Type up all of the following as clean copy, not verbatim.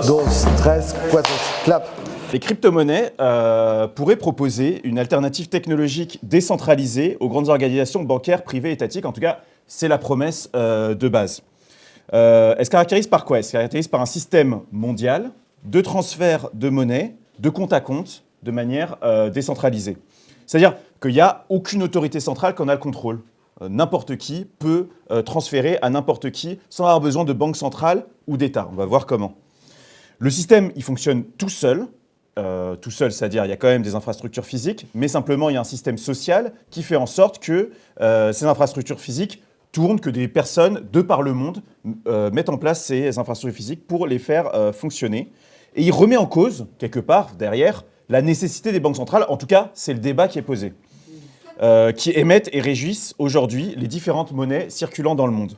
dos, tres, cuatro, clap. Les crypto-monnaies pourraient proposer une alternative technologique décentralisée aux grandes organisations bancaires, privées, étatiques. En tout cas, c'est la promesse de base. Elle se caractérise par quoi? Elle se caractérise par un système mondial de transfert de monnaie, de compte à compte, de manière décentralisée. C'est-à-dire qu'il n'y a aucune autorité centrale qui en a le contrôle. N'importe qui peut transférer à n'importe qui sans avoir besoin de banque centrale ou d'État. On va voir comment. Le système, il fonctionne tout seul, c'est-à-dire il y a quand même des infrastructures physiques, mais simplement il y a un système social qui fait en sorte que ces infrastructures physiques tournent, que des personnes de par le monde mettent en place ces infrastructures physiques pour les faire fonctionner. Et il remet en cause, quelque part, derrière, la nécessité des banques centrales. En tout cas, c'est le débat qui est posé, qui émettent et régissent aujourd'hui les différentes monnaies circulant dans le monde.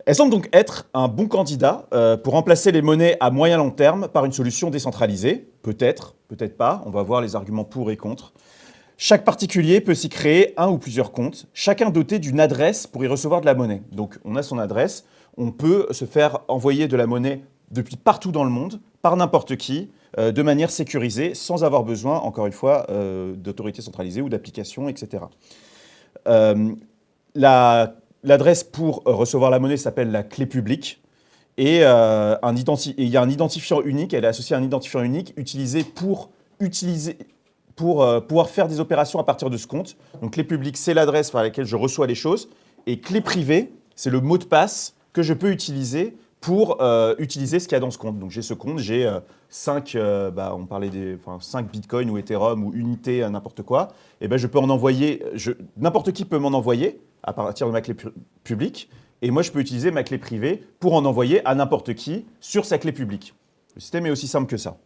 Elles semblent donc être un bon candidat pour remplacer les monnaies à moyen long terme par une solution décentralisée. Peut-être, peut-être pas. On va voir les arguments pour et contre. Chaque particulier peut s'y créer un ou plusieurs comptes, chacun doté d'une adresse pour y recevoir de la monnaie. Donc on a son adresse, on peut se faire envoyer de la monnaie depuis partout dans le monde, par n'importe qui, de manière sécurisée, sans avoir besoin, encore une fois, d'autorités centralisées ou d'applications, etc. L'adresse pour recevoir la monnaie s'appelle la clé publique et il y a un identifiant unique, elle est associée à un identifiant unique utilisé pour pouvoir faire des opérations à partir de ce compte. Donc clé publique, c'est l'adresse par laquelle je reçois les choses et clé privée, c'est le mot de passe que je peux utiliser pour utiliser ce qu'il y a dans ce compte. Donc j'ai ce compte, j'ai 5 bitcoins ou Ethereum ou unités, n'importe quoi. Et ben je peux en envoyer, n'importe qui peut m'en envoyer à partir de ma clé publique. Et moi, je peux utiliser ma clé privée pour en envoyer à n'importe qui sur sa clé publique. Le système est aussi simple que ça.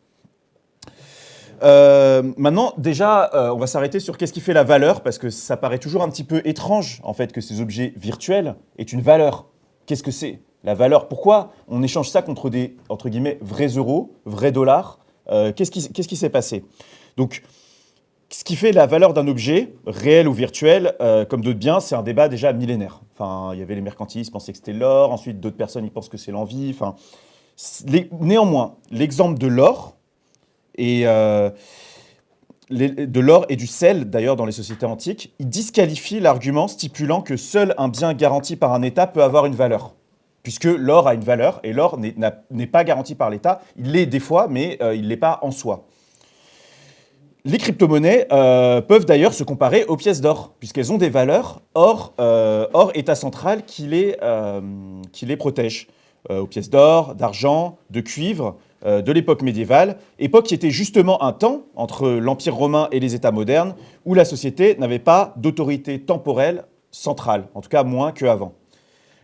Maintenant, déjà, on va s'arrêter sur qu'est-ce qui fait la valeur, parce que ça paraît toujours un petit peu étrange, en fait, que ces objets virtuels aient une valeur. Qu'est-ce que c'est? La valeur, pourquoi on échange ça contre des, entre guillemets, vrais euros, vrais dollars? Qu'est-ce qui s'est passé? Donc, ce qui fait la valeur d'un objet, réel ou virtuel, comme d'autres biens, c'est un débat déjà millénaire. Enfin, il y avait les mercantilistes qui pensaient que c'était l'or, ensuite d'autres personnes ils pensent que c'est l'envie. Enfin, néanmoins, l'exemple de l'or et du sel, d'ailleurs, dans les sociétés antiques, il disqualifie l'argument stipulant que seul un bien garanti par un État peut avoir une valeur. Puisque l'or a une valeur, et l'or n'est pas garanti par l'État. Il l'est des fois, mais il ne l'est pas en soi. Les crypto-monnaies peuvent d'ailleurs se comparer aux pièces d'or, puisqu'elles ont des valeurs hors État central qui les protège. Aux pièces d'or, d'argent, de cuivre, de l'époque médiévale, époque qui était justement un temps, entre l'Empire romain et les États modernes, où la société n'avait pas d'autorité temporelle centrale, en tout cas moins qu'avant.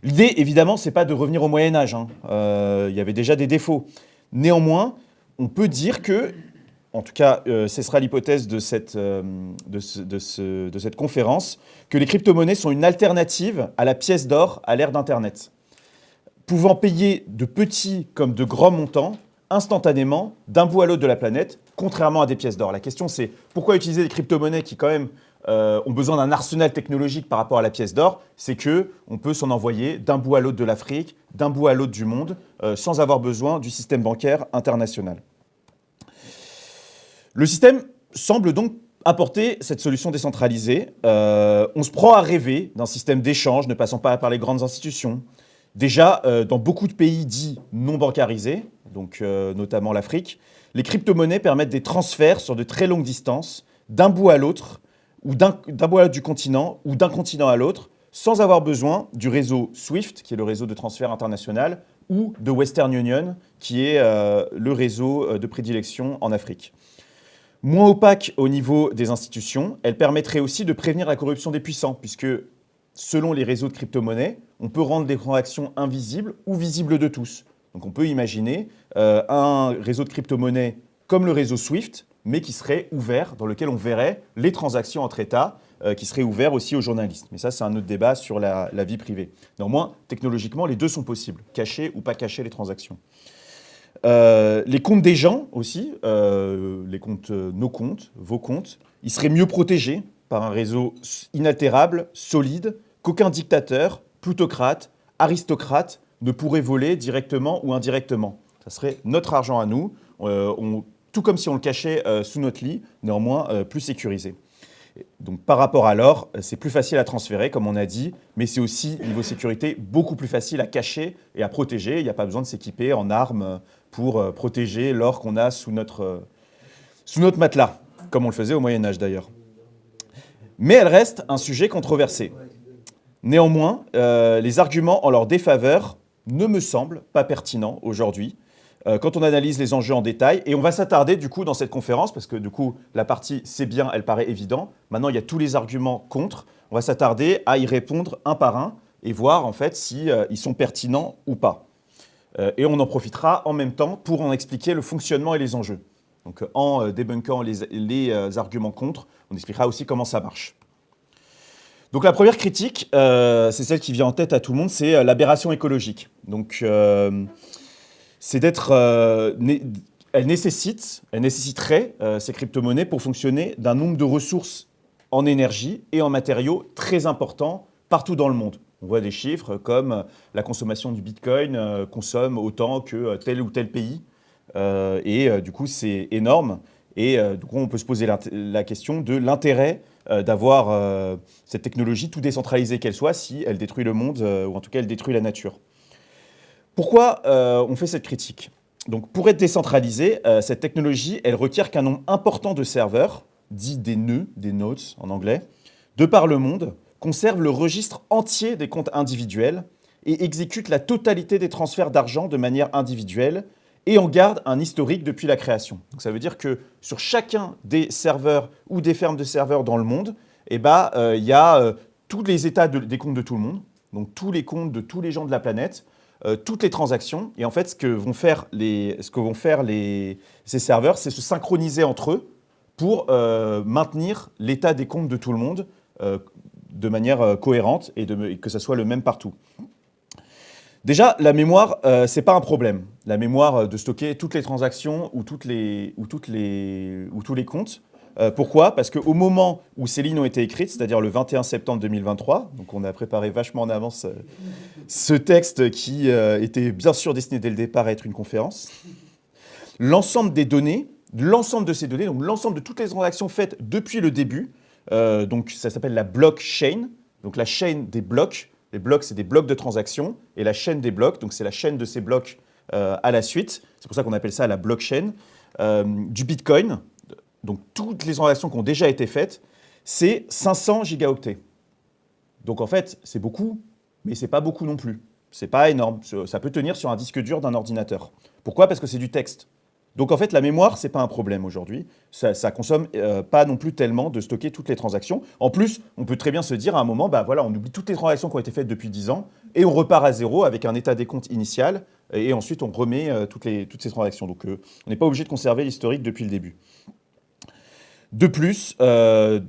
L'idée, évidemment, c'est pas de revenir au Moyen-Âge. Il y avait déjà des défauts. Néanmoins, on peut dire que, en tout cas, ce sera l'hypothèse de cette conférence, que les crypto-monnaies sont une alternative à la pièce d'or à l'ère d'Internet, pouvant payer de petits comme de grands montants instantanément d'un bout à l'autre de la planète, contrairement à des pièces d'or. La question, c'est pourquoi utiliser des crypto-monnaies qui, quand même, ont besoin d'un arsenal technologique par rapport à la pièce d'or? C'est qu'on peut s'en envoyer d'un bout à l'autre de l'Afrique, d'un bout à l'autre du monde, sans avoir besoin du système bancaire international. Le système semble donc apporter cette solution décentralisée. On se prend à rêver d'un système d'échange ne passant pas par les grandes institutions. Déjà, dans beaucoup de pays dits non bancarisés, donc notamment l'Afrique, les crypto-monnaies permettent des transferts sur de très longues distances, d'un bout à l'autre, ou d'un bout à l'autre du continent, ou d'un continent à l'autre, sans avoir besoin du réseau SWIFT, qui est le réseau de transfert international, ou de Western Union, qui est le réseau de prédilection en Afrique. Moins opaque au niveau des institutions, elle permettrait aussi de prévenir la corruption des puissants, puisque selon les réseaux de crypto-monnaies, on peut rendre des transactions invisibles ou visibles de tous. Donc on peut imaginer un réseau de crypto-monnaies comme le réseau SWIFT, mais qui serait ouvert, dans lequel on verrait les transactions entre États, qui serait ouvert aussi aux journalistes. Mais ça, c'est un autre débat sur la vie privée. Néanmoins, technologiquement, les deux sont possibles, cacher ou pas cacher les transactions. Les comptes des gens aussi, les comptes, nos comptes, vos comptes, ils seraient mieux protégés par un réseau inaltérable, solide, qu'aucun dictateur, plutocrate, aristocrate ne pourrait voler directement ou indirectement. Ça serait notre argent à nous, tout comme si on le cachait sous notre lit, néanmoins plus sécurisé. Donc par rapport à l'or, c'est plus facile à transférer, comme on a dit, mais c'est aussi, niveau sécurité, beaucoup plus facile à cacher et à protéger. Il n'y a pas besoin de s'équiper en armes pour protéger l'or qu'on a sous notre matelas, comme on le faisait au Moyen-Âge d'ailleurs. Mais elle reste un sujet controversé. Néanmoins, les arguments en leur défaveur ne me semblent pas pertinents aujourd'hui, quand on analyse les enjeux en détail. Et on va s'attarder du coup dans cette conférence, parce que du coup, la partie c'est bien, elle paraît évidente. Maintenant, il y a tous les arguments contre. On va s'attarder à y répondre un par un et voir en fait si ils sont pertinents ou pas. Et on en profitera en même temps pour en expliquer le fonctionnement et les enjeux. Donc en débunkant les arguments contre, on expliquera aussi comment ça marche. Donc la première critique, c'est celle qui vient en tête à tout le monde, c'est l'aberration écologique. Donc c'est elle nécessiterait ces crypto-monnaies pour fonctionner d'un nombre de ressources en énergie et en matériaux très importants partout dans le monde. On voit des chiffres comme la consommation du Bitcoin consomme autant que tel ou tel pays. Du coup, c'est énorme. Et du coup, on peut se poser la question de l'intérêt d'avoir cette technologie, tout décentralisée qu'elle soit, si elle détruit le monde, ou en tout cas, elle détruit la nature. Pourquoi on fait cette critique ? Donc, pour être décentralisée, cette technologie, elle requiert qu'un nombre important de serveurs, dits des nœuds, des nodes en anglais, de par le monde, conservent le registre entier des comptes individuels et exécutent la totalité des transferts d'argent de manière individuelle et en gardent un historique depuis la création. Donc, ça veut dire que sur chacun des serveurs ou des fermes de serveurs dans le monde, il y a tous les états des comptes de tout le monde, donc tous les comptes de tous les gens de la planète, toutes les transactions. Et en fait, ce que vont faire ces serveurs, c'est se synchroniser entre eux pour maintenir l'état des comptes de tout le monde de manière cohérente et que ça soit le même partout. Déjà, la mémoire, ce n'est pas un problème. La mémoire de stocker toutes les transactions ou tous les comptes. Pourquoi ? Parce qu'au moment où ces lignes ont été écrites, c'est-à-dire le 21 septembre 2023, donc on a préparé vachement en avance ce texte qui était bien sûr destiné dès le départ à être une conférence, l'ensemble des données, l'ensemble de ces données, donc l'ensemble de toutes les transactions faites depuis le début, donc ça s'appelle la blockchain, donc la chaîne des blocs. Les blocs, c'est des blocs de transactions, et la chaîne des blocs, donc c'est la chaîne de ces blocs à la suite. C'est pour ça qu'on appelle ça la blockchain. Du Bitcoin, donc toutes les transactions qui ont déjà été faites, c'est 500 gigaoctets. Donc en fait, c'est beaucoup, mais c'est pas beaucoup non plus. C'est pas énorme. Ça peut tenir sur un disque dur d'un ordinateur. Pourquoi ? Parce que c'est du texte. Donc en fait, la mémoire, c'est pas un problème aujourd'hui. Ça consomme pas non plus tellement de stocker toutes les transactions. En plus, on peut très bien se dire à un moment, on oublie toutes les transactions qui ont été faites depuis 10 ans et on repart à zéro avec un état des comptes initial et ensuite on remet toutes ces transactions. Donc on n'est pas obligé de conserver l'historique depuis le début. De plus, de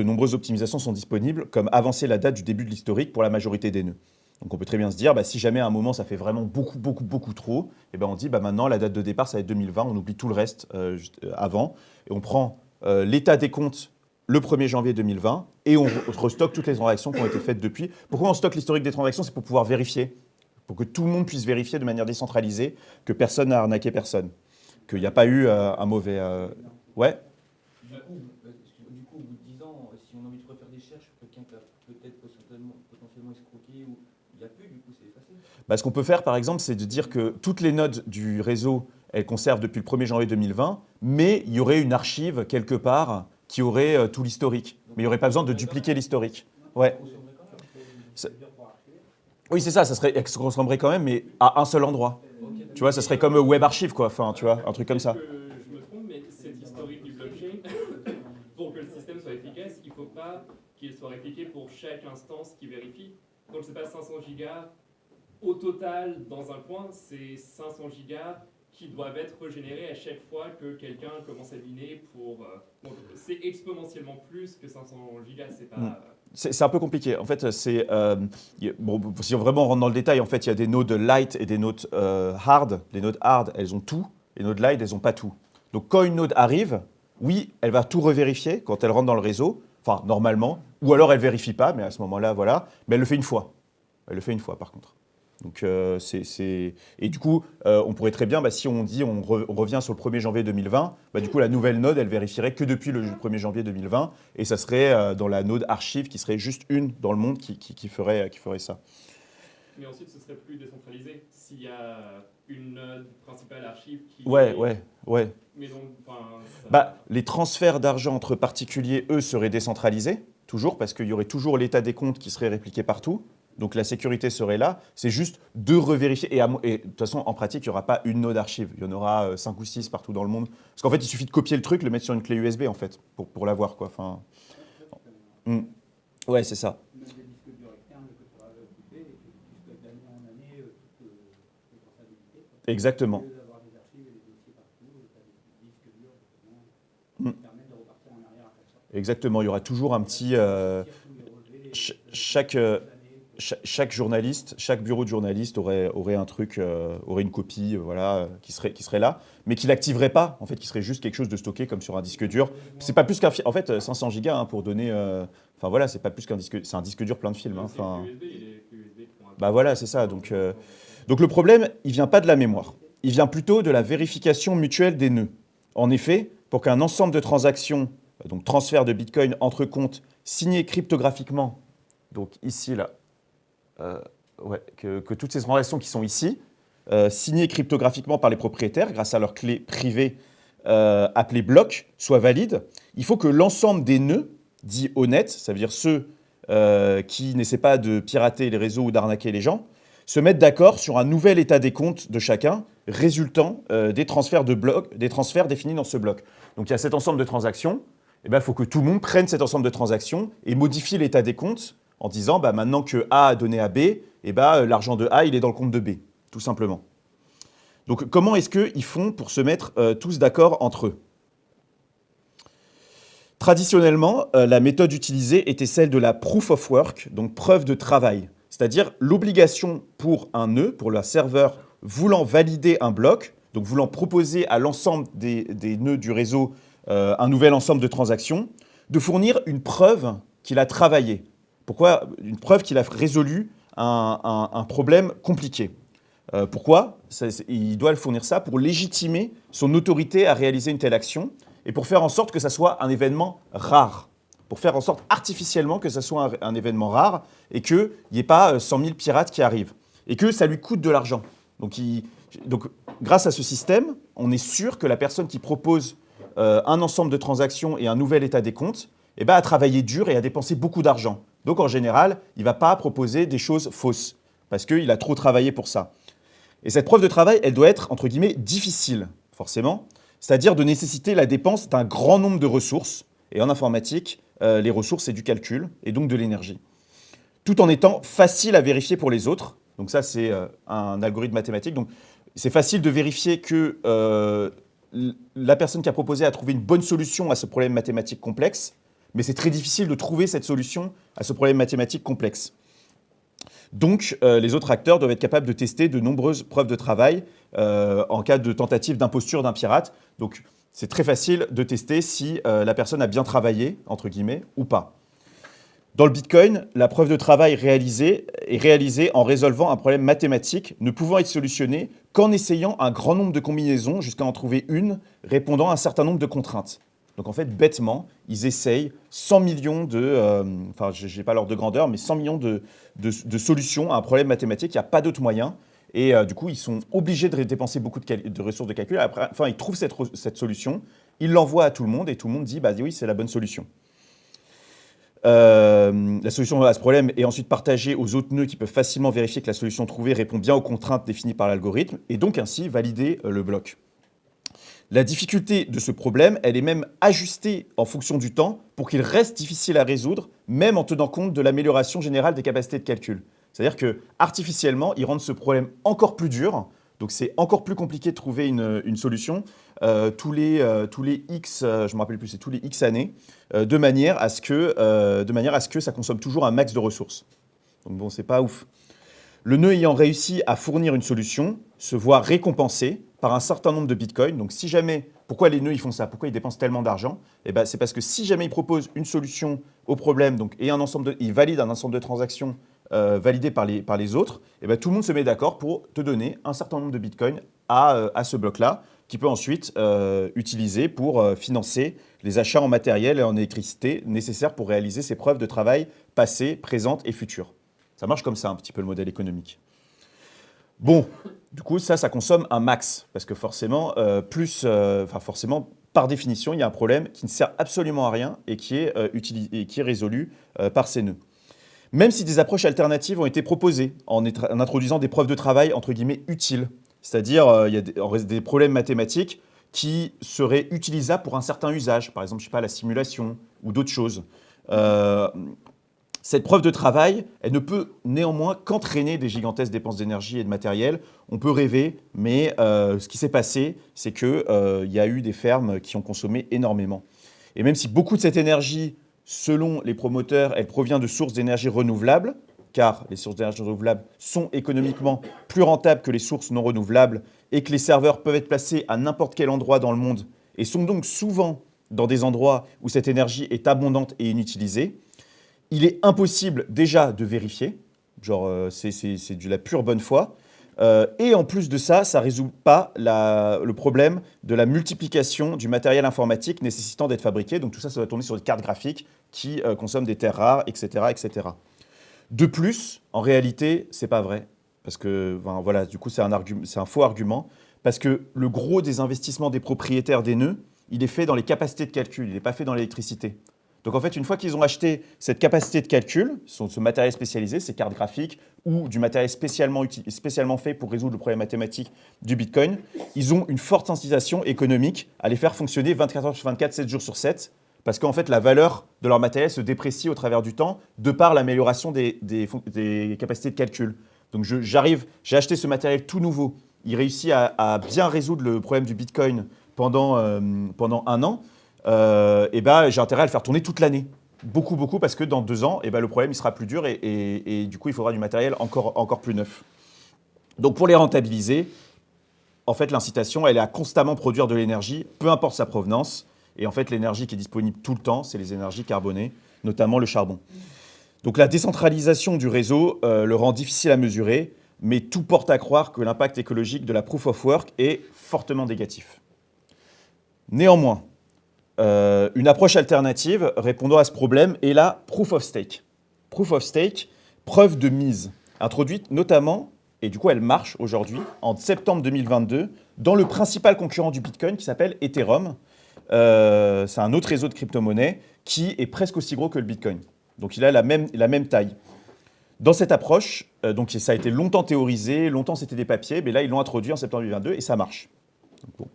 nombreuses optimisations sont disponibles, comme avancer la date du début de l'historique pour la majorité des nœuds. Donc on peut très bien se dire, si jamais à un moment ça fait vraiment beaucoup trop, on dit maintenant la date de départ ça va être 2020, on oublie tout le reste avant, et on prend l'état des comptes le 1er janvier 2020, et on restocke toutes les transactions qui ont été faites depuis. Pourquoi on stocke l'historique des transactions ? C'est pour pouvoir vérifier, pour que tout le monde puisse vérifier de manière décentralisée que personne n'a arnaqué personne, qu'il n'y a pas eu un mauvais... Ouais. Du coup, au bout de 10 ans, si on a envie de refaire des recherches sur quelqu'un qui a peut-être potentiellement escroqué, il n'y a plus, du coup, c'est effacé. Ce qu'on peut faire, par exemple, c'est de dire que toutes les nodes du réseau, elles conservent depuis le 1er janvier 2020, mais il y aurait une archive quelque part qui aurait tout l'historique. Mais il n'y aurait pas besoin de dupliquer l'historique. Ouais. Oui, c'est ça consommerait quand même, mais à un seul endroit. Tu vois, ça serait comme Web Archive, quoi. Enfin, tu vois, un truc comme ça. Je me trompe, mais cette historique du blockchain, pour que le système soit efficace, il ne faut pas qu'il soit répliqué pour chaque instance qui vérifie. Donc, c'est pas 500 gigas au total dans un coin, c'est 500 gigas qui doivent être régénérés à chaque fois que quelqu'un commence à miner pour... c'est exponentiellement plus que 500 gigas, c'est pas... C'est un peu compliqué. En fait, si on vraiment rentre dans le détail, en fait, il y a des nodes light et des nodes hard. Les nodes hard, elles ont tout. Les nodes light, elles n'ont pas tout. Donc, quand une node arrive, oui, elle va tout revérifier quand elle rentre dans le réseau. Enfin, normalement. Ou alors, elle ne vérifie pas, mais à ce moment-là, voilà. Mais elle le fait une fois. Elle le fait une fois, par contre. Donc, Et du coup, on pourrait très bien, si on dit on revient sur le 1er janvier 2020, du coup, la nouvelle node, elle vérifierait que depuis le 1er janvier 2020, et ça serait dans la node archive, qui serait juste une dans le monde qui ferait ça. Mais ensuite, ce serait plus décentralisé s'il y a une node principale archive qui... Ouais. Mais donc, ça... Les transferts d'argent entre particuliers, eux, seraient décentralisés, toujours, parce qu'il y aurait toujours l'état des comptes qui serait répliqué partout. Donc la sécurité serait là, c'est juste de revérifier. Et de toute façon, en pratique, il n'y aura pas une node archive, il y en aura 5 ou 6 partout dans le monde. Parce qu'en fait, il suffit de copier le truc, le mettre sur une clé USB, en fait, pour l'avoir, quoi. Enfin... Ouais, c'est ça. Même des disques durs externes que tu vas couper et que tu puisses d'année en année toute traçabilité. Exactement. Au lieu d'avoir des archives et des dossiers partout, tu as des disques durs qui permettent de repartir en arrière à chaque fois. Exactement, il y aura toujours un petit... Chaque journaliste, chaque bureau de journaliste aurait un truc, aurait une copie, qui serait là, mais qui l'activerait pas, en fait, qui serait juste quelque chose de stocké comme sur un disque dur. C'est pas plus qu'un, en fait, 500 gigas pour donner, c'est pas plus qu'un disque, c'est un disque dur plein de films. C'est ça. Donc le problème, il vient pas de la mémoire, il vient plutôt de la vérification mutuelle des nœuds. En effet, pour qu'un ensemble de transactions, donc transfert de Bitcoin entre comptes signés cryptographiquement, donc ici là. Que toutes ces transactions qui sont ici, signées cryptographiquement par les propriétaires grâce à leur clé privée appelée bloc, soient valides, il faut que l'ensemble des nœuds, dits honnêtes, ça veut dire ceux qui n'essaient pas de pirater les réseaux ou d'arnaquer les gens, se mettent d'accord sur un nouvel état des comptes de chacun résultant des transferts définis dans ce bloc. Donc il y a cet ensemble de transactions, il faut que tout le monde prenne cet ensemble de transactions et modifie l'état des comptes en disant maintenant que A a donné à B, l'argent de A, il est dans le compte de B, tout simplement. Donc comment est-ce qu'ils font pour se mettre tous d'accord entre eux ? Traditionnellement, la méthode utilisée était celle de la proof of work, donc preuve de travail, c'est-à-dire l'obligation pour un nœud, pour le serveur voulant valider un bloc, donc voulant proposer à l'ensemble des nœuds du réseau un nouvel ensemble de transactions, de fournir une preuve qu'il a travaillé. Pourquoi ? Une preuve qu'il a résolu un problème compliqué. Pourquoi ? Il doit fournir ça pour légitimer son autorité à réaliser une telle action et pour faire en sorte que ça soit un événement rare. Pour faire en sorte artificiellement que ça soit un événement rare et qu'il n'y ait pas 100 000 pirates qui arrivent. Et que ça lui coûte de l'argent. Donc, grâce à ce système, on est sûr que la personne qui propose un ensemble de transactions et un nouvel état des comptes a travaillé dur et a dépensé beaucoup d'argent. Donc, en général, il ne va pas proposer des choses fausses parce qu'il a trop travaillé pour ça. Et cette preuve de travail, elle doit être, entre guillemets, difficile, forcément, c'est-à-dire de nécessiter la dépense d'un grand nombre de ressources. Et en informatique, les ressources, c'est du calcul et donc de l'énergie. Tout en étant facile à vérifier pour les autres. Donc ça, c'est un algorithme mathématique. Donc, c'est facile de vérifier que la personne qui a proposé a trouvé une bonne solution à ce problème mathématique complexe. Mais c'est très difficile de trouver cette solution à ce problème mathématique complexe. Donc, les autres acteurs doivent être capables de tester de nombreuses preuves de travail en cas de tentative d'imposture d'un pirate. Donc, c'est très facile de tester si la personne a bien travaillé, entre guillemets, ou pas. Dans le Bitcoin, la preuve de travail est réalisée en résolvant un problème mathématique ne pouvant être solutionné qu'en essayant un grand nombre de combinaisons jusqu'à en trouver une répondant à un certain nombre de contraintes. Donc en fait, bêtement, ils essayent 100 millions je n'ai pas l'ordre de grandeur, mais 100 millions de solutions à un problème mathématique. Il n'y a pas d'autre moyen. Et du coup, ils sont obligés de dépenser beaucoup de ressources de calcul. Après, ils trouvent cette solution, ils l'envoient à tout le monde et tout le monde dit oui, c'est la bonne solution. La solution à ce problème est ensuite partagée aux autres nœuds qui peuvent facilement vérifier que la solution trouvée répond bien aux contraintes définies par l'algorithme et donc ainsi valider le bloc. La difficulté de ce problème, elle est même ajustée en fonction du temps pour qu'il reste difficile à résoudre, même en tenant compte de l'amélioration générale des capacités de calcul. C'est-à-dire que artificiellement, ils rendent ce problème encore plus dur. Donc c'est encore plus compliqué de trouver une solution tous les X, je me rappelle plus, c'est tous les X années, de manière à ce que ça consomme toujours un max de ressources. Donc bon, c'est pas ouf. Le nœud ayant réussi à fournir une solution se voit récompensé par un certain nombre de bitcoins. Donc si jamais, pourquoi les nœuds ils font ça ? Pourquoi ils dépensent tellement d'argent ? C'est parce que si jamais ils proposent une solution au problème, ils valident un ensemble de transactions validé par les autres, et ben, tout le monde se met d'accord pour te donner un certain nombre de bitcoins à ce bloc-là, qui peut ensuite utiliser pour financer les achats en matériel et en électricité nécessaires pour réaliser ces preuves de travail passées, présentes et futures. Ça marche comme ça un petit peu le modèle économique. Bon, du coup, ça consomme un max, parce que forcément, forcément, par définition, il y a un problème qui ne sert absolument à rien et qui est résolu par ces nœuds. Même si des approches alternatives ont été proposées en introduisant des preuves de travail, entre guillemets, utiles, c'est-à-dire il y a des problèmes mathématiques qui seraient utilisables pour un certain usage, par exemple, je sais pas, la simulation ou d'autres choses. Cette preuve de travail, elle ne peut néanmoins qu'entraîner des gigantesques dépenses d'énergie et de matériel. On peut rêver, mais ce qui s'est passé, c'est qu'il y a eu des fermes qui ont consommé énormément. Et même si beaucoup de cette énergie, selon les promoteurs, elle provient de sources d'énergie renouvelables, car les sources d'énergie renouvelables sont économiquement plus rentables que les sources non renouvelables et que les serveurs peuvent être placés à n'importe quel endroit dans le monde et sont donc souvent dans des endroits où cette énergie est abondante et inutilisée, il est impossible déjà de vérifier, c'est de la pure bonne foi, et en plus de ça, ça ne résout pas le problème de la multiplication du matériel informatique nécessitant d'être fabriqué. Donc tout ça, ça va tourner sur des cartes graphiques qui consomment des terres rares, etc., etc. De plus, en réalité, ce n'est pas vrai, parce que voilà, du coup, c'est un faux argument, parce que le gros des investissements des propriétaires des nœuds, il est fait dans les capacités de calcul, il n'est pas fait dans l'électricité. Donc en fait, une fois qu'ils ont acheté cette capacité de calcul, ce matériel spécialisé, ces cartes graphiques ou du matériel spécialement fait pour résoudre le problème mathématique du Bitcoin, ils ont une forte incitation économique à les faire fonctionner 24 heures sur 24, 7 jours sur 7, parce qu'en fait, la valeur de leur matériel se déprécie au travers du temps de par l'amélioration des capacités de calcul. Donc j'ai acheté ce matériel tout nouveau, il réussit à bien résoudre le problème du Bitcoin pendant un an. J'ai intérêt à le faire tourner toute l'année. Beaucoup, parce que dans 2 ans, le problème il sera plus dur et du coup, il faudra du matériel encore plus neuf. Donc, pour les rentabiliser, en fait, l'incitation, elle est à constamment produire de l'énergie, peu importe sa provenance. Et en fait, l'énergie qui est disponible tout le temps, c'est les énergies carbonées, notamment le charbon. Donc, la décentralisation du réseau le rend difficile à mesurer, mais tout porte à croire que l'impact écologique de la Proof of Work est fortement négatif. Néanmoins, une approche alternative répondant à ce problème est la Proof of Stake. Proof of Stake, preuve de mise, introduite notamment, et du coup elle marche aujourd'hui, en septembre 2022, dans le principal concurrent du Bitcoin qui s'appelle Ethereum. C'est un autre réseau de crypto-monnaies qui est presque aussi gros que le Bitcoin. Donc il a la même taille. Dans cette approche, donc ça a été longtemps théorisé, longtemps c'était des papiers, mais là ils l'ont introduit en septembre 2022 et ça marche. Donc, bon.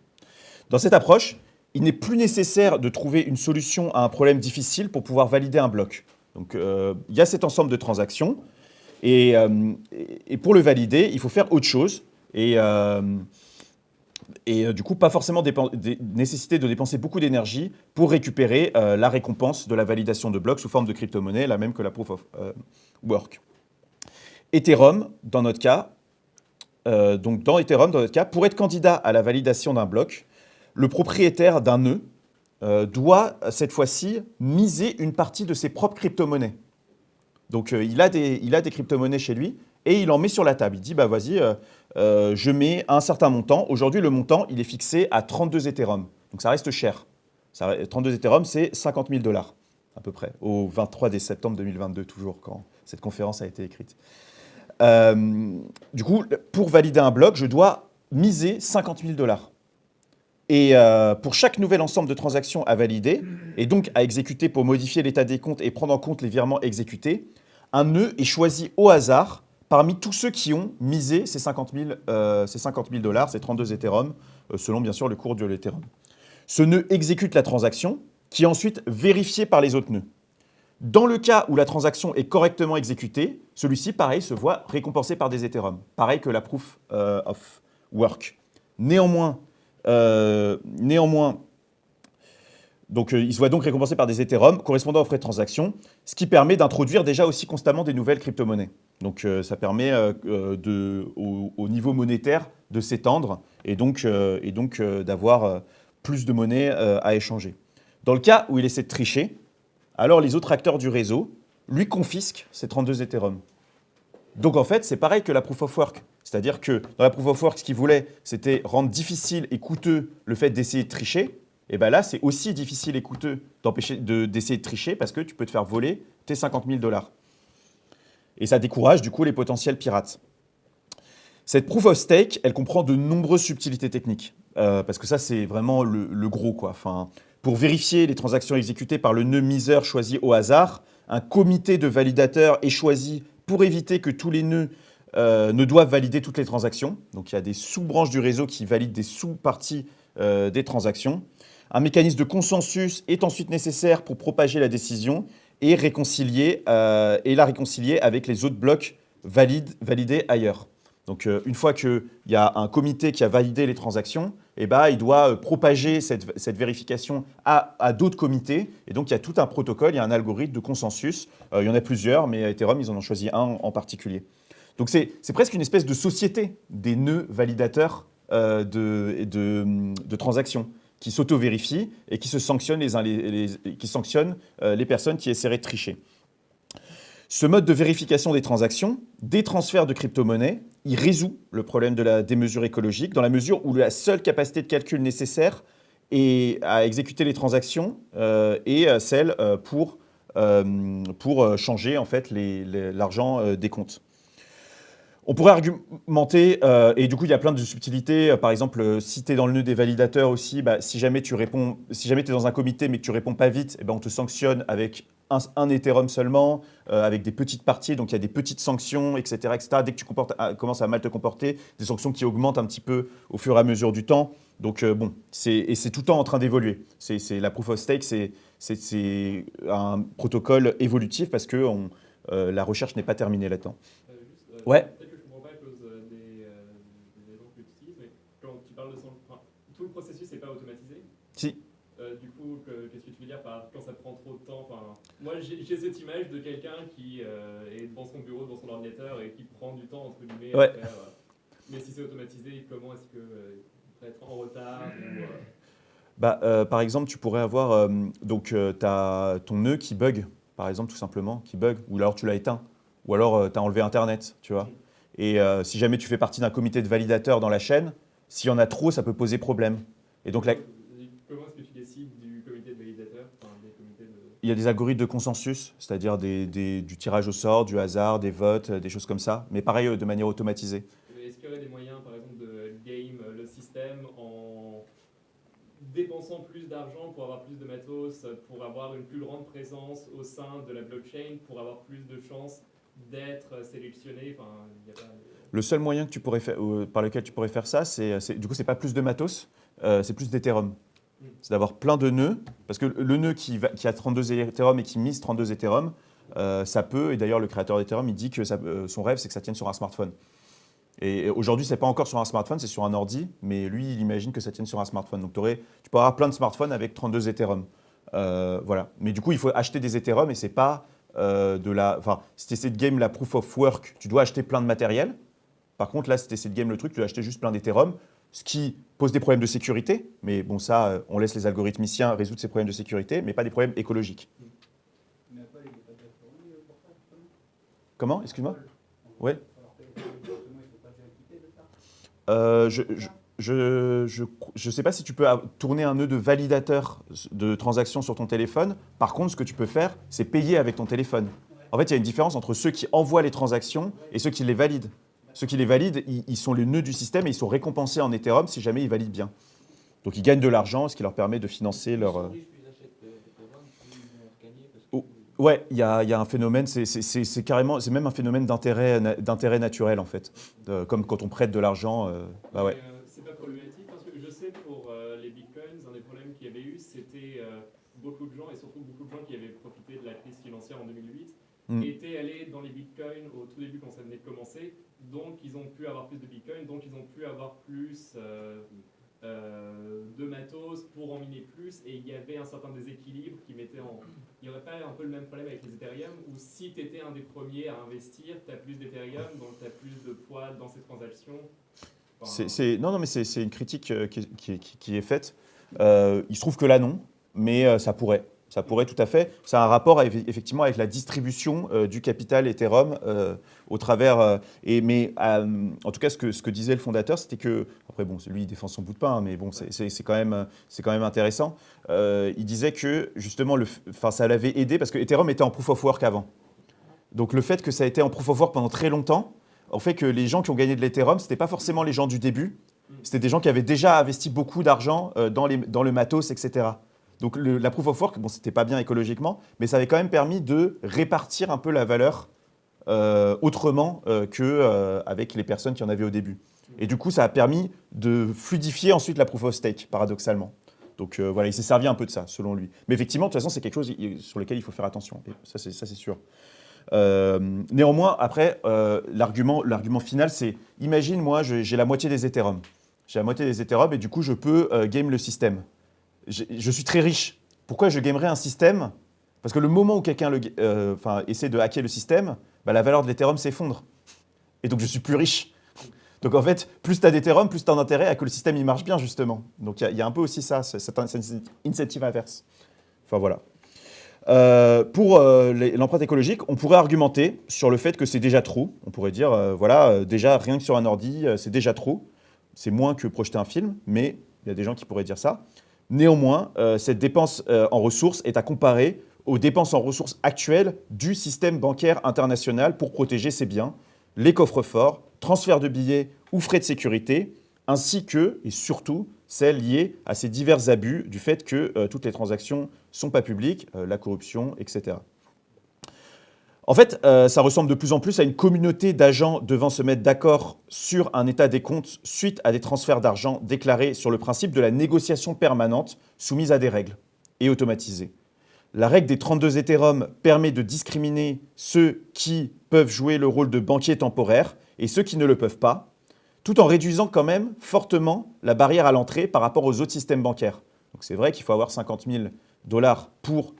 Dans cette approche, il n'est plus nécessaire de trouver une solution à un problème difficile pour pouvoir valider un bloc. Donc, il y a cet ensemble de transactions et pour le valider, il faut faire autre chose et du coup, pas forcément nécessité de dépenser beaucoup d'énergie pour récupérer la récompense de la validation de blocs sous forme de crypto-monnaie, la même que la Proof of Work. Ethereum, dans notre cas, pour être candidat à la validation d'un bloc, le propriétaire d'un nœud doit, cette fois-ci, miser une partie de ses propres crypto-monnaies. Donc, il a des crypto-monnaies chez lui et il en met sur la table. Il dit, vas-y, je mets un certain montant. Aujourd'hui, le montant, il est fixé à 32 Ethereum. Donc, ça reste cher. 32 Ethereum, c'est 50 000 $, à peu près, au 23 septembre 2022, toujours, quand cette conférence a été écrite. Du coup, pour valider un bloc, je dois miser 50 000 $. Et pour chaque nouvel ensemble de transactions à valider, et donc à exécuter pour modifier l'état des comptes et prendre en compte les virements exécutés, un nœud est choisi au hasard parmi tous ceux qui ont misé ces 50 000 $, ces 32 Ethereum, selon bien sûr le cours de l'Ethereum. Ce nœud exécute la transaction, qui est ensuite vérifiée par les autres nœuds. Dans le cas où la transaction est correctement exécutée, celui-ci, pareil, se voit récompensé par des Ethereum, pareil que la Proof of Work. Néanmoins, donc, il se voit donc récompensé par des Ethereum correspondant aux frais de transaction, ce qui permet d'introduire déjà aussi constamment des nouvelles crypto-monnaies. Donc, ça permet au niveau monétaire de s'étendre et donc d'avoir plus de monnaie à échanger. Dans le cas où il essaie de tricher, alors les autres acteurs du réseau lui confisquent ces 32 Ethereum. Donc en fait, c'est pareil que la proof of work. C'est-à-dire que dans la proof of work, ce qu'ils voulaient, c'était rendre difficile et coûteux le fait d'essayer de tricher. Et bien là, c'est aussi difficile et coûteux d'essayer de tricher parce que tu peux te faire voler tes 50 000 $. Et ça décourage du coup les potentiels pirates. Cette proof of stake, elle comprend de nombreuses subtilités techniques. Parce que ça, c'est vraiment le gros, quoi. Enfin, pour vérifier les transactions exécutées par le nœud miseur choisi au hasard, un comité de validateurs est choisi pour éviter que tous les nœuds ne doivent valider toutes les transactions. Donc il y a des sous-branches du réseau qui valident des sous-parties des transactions. Un mécanisme de consensus est ensuite nécessaire pour propager la décision et la réconcilier avec les autres blocs validés ailleurs. Donc une fois qu'il y a un comité qui a validé les transactions, eh ben, il doit propager cette vérification à d'autres comités. Et donc il y a tout un protocole, il y a un algorithme de consensus. Il y en a plusieurs, mais Ethereum, ils en ont choisi un en particulier. Donc c'est presque une espèce de société des nœuds validateurs de transactions qui s'auto-vérifient et qui se sanctionnent qui sanctionnent les personnes qui essaieraient de tricher. Ce mode de vérification des transactions, des transferts de crypto-monnaies, il résout le problème de la démesure écologique dans la mesure où la seule capacité de calcul nécessaire à exécuter les transactions est celle pour changer en fait l'argent des comptes. On pourrait argumenter, et du coup il y a plein de subtilités, par exemple si tu es dans le nœud des validateurs aussi, si jamais tu es dans un comité mais que tu réponds pas vite, on te sanctionne avec un Ethereum seulement, avec des petites parties, donc il y a des petites sanctions, etc. Dès que tu commences à mal te comporter, des sanctions qui augmentent un petit peu au fur et à mesure du temps. Donc c'est tout le temps en train d'évoluer. La proof of stake, c'est un protocole évolutif parce que la recherche n'est pas terminée là-dedans. Ouais. Peut-être que je ne comprends pas à cause des exemples que tu utilises, mais quand tu parles de tout le processus n'est pas automatisé. Si. Du coup, qu'est-ce que tu veux dire par quand ça prend trop de temps? Moi, j'ai cette image de quelqu'un qui est devant son bureau, devant son ordinateur et qui prend du temps, entre guillemets, à faire. Mais si c'est automatisé, comment est-ce qu'il peut être en retard par exemple, tu pourrais avoir t'as ton nœud qui bug, par exemple, tout simplement, qui bug, ou alors tu l'as éteint. Ou alors, tu as enlevé Internet, tu vois. Et si jamais tu fais partie d'un comité de validateurs dans la chaîne, s'il y en a trop, ça peut poser problème. Et donc, comment est-ce que tu décides du comité de validateurs Il y a des algorithmes de consensus, c'est-à-dire du tirage au sort, du hasard, des votes, des choses comme ça, mais pareil, de manière automatisée. Est-ce qu'il y aurait des moyens, par exemple, de game le système en dépensant plus d'argent pour avoir plus de matos, pour avoir une plus grande présence au sein de la blockchain, pour avoir plus de chances d'être sélectionné? Le seul moyen que par lequel tu pourrais faire ça, du coup, c'est pas plus de matos, c'est plus d'Ethereum. C'est d'avoir plein de nœuds, parce que le nœud qui a 32 Ethereum et qui mise 32 Ethereum, ça peut, et d'ailleurs le créateur d'Ethereum, il dit que son rêve, c'est que ça tienne sur un smartphone. Et aujourd'hui, c'est pas encore sur un smartphone, c'est sur un ordi, mais lui, il imagine que ça tienne sur un smartphone. Donc tu peux avoir plein de smartphones avec 32 Ethereum. Voilà. Mais du coup, il faut acheter des Ethereum et c'est pas si tu essaies de game la proof of work, tu dois acheter plein de matériel. Par contre, là, si tu essaies de game le truc, tu dois acheter juste plein d'Ethereum, ce qui pose des problèmes de sécurité. Mais bon, ça, on laisse les algorithmiciens résoudre ces problèmes de sécurité, mais pas des problèmes écologiques. Mais après, il n'y a pas de plateforme pour ça, justement. Comment? Excuse-moi? Ouais. Je ne sais pas si tu peux tourner un nœud de validateur de transactions sur ton téléphone. Par contre, ce que tu peux faire, c'est payer avec ton téléphone. En fait, il y a une différence entre ceux qui envoient les transactions et ceux qui les valident. Ceux qui les valident, ils sont les nœuds du système et ils sont récompensés en Ethereum si jamais ils valident bien. Donc, ils gagnent de l'argent, ce qui leur permet de financer leur... Ouais, il y a un phénomène, c'est même un phénomène d'intérêt naturel en fait. Comme quand on prête de l'argent. Ouais. C'est pas problématique parce que je sais pour les bitcoins, un des problèmes qu'il y avait eu, c'était beaucoup de gens, et surtout beaucoup de gens qui avaient profité de la crise financière en 2008, étaient allés dans les bitcoins au tout début quand ça venait de commencer, donc ils ont pu avoir plus de bitcoins, donc ils ont pu avoir plus de matos pour en miner plus, et il y avait un certain déséquilibre qui mettait en... Il n'y aurait pas un peu le même problème avec les Ethereum, où si tu étais un des premiers à investir, tu as plus d'Ethereum, donc tu as plus de poids dans ces transactions. Non, mais c'est une critique qui est faite. Il se trouve que là, non, mais ça pourrait. Ça pourrait tout à fait. Ça a un rapport effectivement avec la distribution du capital Ethereum au travers. En tout cas, ce que disait le fondateur, c'était que. Après, bon, lui, il défend son bout de pain, mais bon, c'est quand même intéressant. Il disait que justement, ça l'avait aidé parce que Ethereum était en proof of work avant. Donc le fait que ça a été en proof of work pendant très longtemps, en fait que les gens qui ont gagné de l'Ethereum, c'était pas forcément les gens du début. C'était des gens qui avaient déjà investi beaucoup d'argent dans le matos, etc. Donc la proof of work, bon, c'était pas bien écologiquement, mais ça avait quand même permis de répartir un peu la valeur autrement qu'avec les personnes qui en avaient au début. Et du coup, ça a permis de fluidifier ensuite la proof of stake, paradoxalement. Donc voilà, il s'est servi un peu de ça, selon lui. Mais effectivement, de toute façon, c'est quelque chose sur lequel il faut faire attention. Et ça, c'est sûr. Néanmoins, après, l'argument final, c'est imagine, moi, j'ai la moitié des Ethereum. J'ai la moitié des Ethereum et du coup, je peux game le système. Je suis très riche. Pourquoi je gamerais un système? Parce que le moment où quelqu'un essaie de hacker le système, la valeur de l'Ethereum s'effondre. Et donc, je suis plus riche. Donc, en fait, plus tu as d'Ethereum, plus tu as intérêt à que le système il marche bien, justement. Donc, il y a un peu aussi ça, cette incentive inverse. Enfin, voilà. Pour l'empreinte écologique, on pourrait argumenter sur le fait que c'est déjà trop. On pourrait dire, déjà, rien que sur un ordi, c'est déjà trop. C'est moins que projeter un film, mais il y a des gens qui pourraient dire ça. Néanmoins, cette dépense en ressources est à comparer aux dépenses en ressources actuelles du système bancaire international pour protéger ses biens, les coffres-forts, transferts de billets ou frais de sécurité, ainsi que, et surtout, celles liées à ces divers abus du fait que toutes les transactions ne sont pas publiques, la corruption, etc. En fait, ça ressemble de plus en plus à une communauté d'agents devant se mettre d'accord sur un état des comptes suite à des transferts d'argent déclarés sur le principe de la négociation permanente soumise à des règles et automatisée. La règle des 32 Ethereum permet de discriminer ceux qui peuvent jouer le rôle de banquier temporaire et ceux qui ne le peuvent pas, tout en réduisant quand même fortement la barrière à l'entrée par rapport aux autres systèmes bancaires. Donc c'est vrai qu'il faut avoir 50 000 $ pour